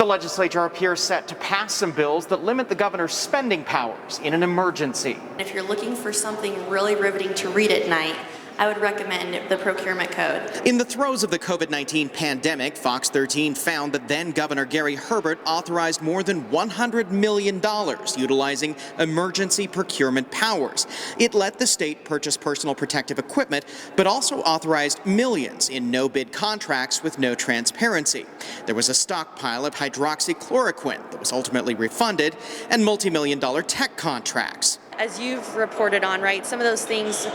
The legislature appears set to pass some bills that limit the governor's spending powers in an emergency. If you're looking for something really riveting to read at night, I would recommend the Procurement Code. In the throes of the COVID-19 pandemic, Fox 13 found that then Governor Gary Herbert authorized more than $100 million utilizing emergency procurement powers. It let the state purchase personal protective equipment, but also authorized millions in no-bid contracts with no transparency. There was a stockpile of hydroxychloroquine that was ultimately refunded, and multi-million-dollar tech contracts. As you've reported on, right, some of those things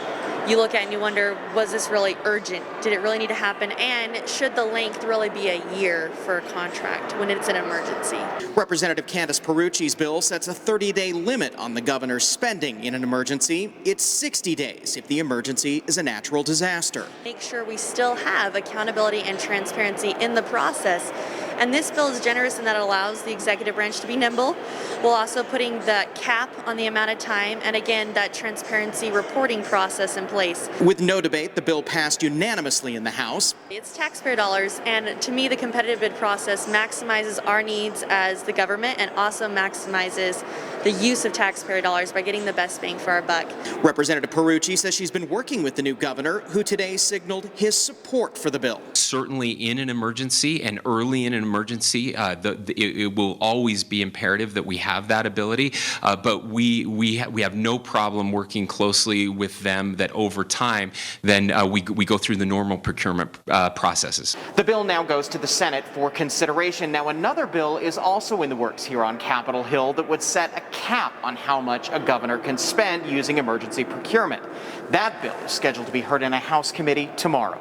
you look at and you wonder, was this really urgent? Did it really need to happen? And should the length really be a year for a contract when it's an emergency? Representative Candice PIERUCCI's bill sets a 30-day limit on the governor's spending in an emergency. It's 60 days if the emergency is a natural disaster. Make sure we still have accountability and transparency in the process. And this bill is generous in that it allows the executive branch to be nimble, while also putting the cap on the amount of time and, again, that transparency reporting process in place. With no debate, the bill passed unanimously in the House. It's taxpayer dollars, and to me, the competitive bid process maximizes our needs as the government and also maximizes the use of taxpayer dollars by getting the best bang for our buck. Representative PIERUCCI says she's been working with the new governor, who today signaled his support for the bill. Certainly in an emergency and early in an emergency, it will always be imperative that we have that ability, but we have no problem working closely with them that over time then we go through the normal procurement processes. The bill now goes to the Senate for consideration. Now another bill is also in the works here on Capitol Hill that would set a cap on how much a governor can spend using emergency procurement. That bill is scheduled to be heard in a House committee tomorrow.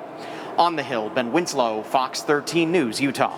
On the Hill, Ben Winslow, Fox 13 News, Utah.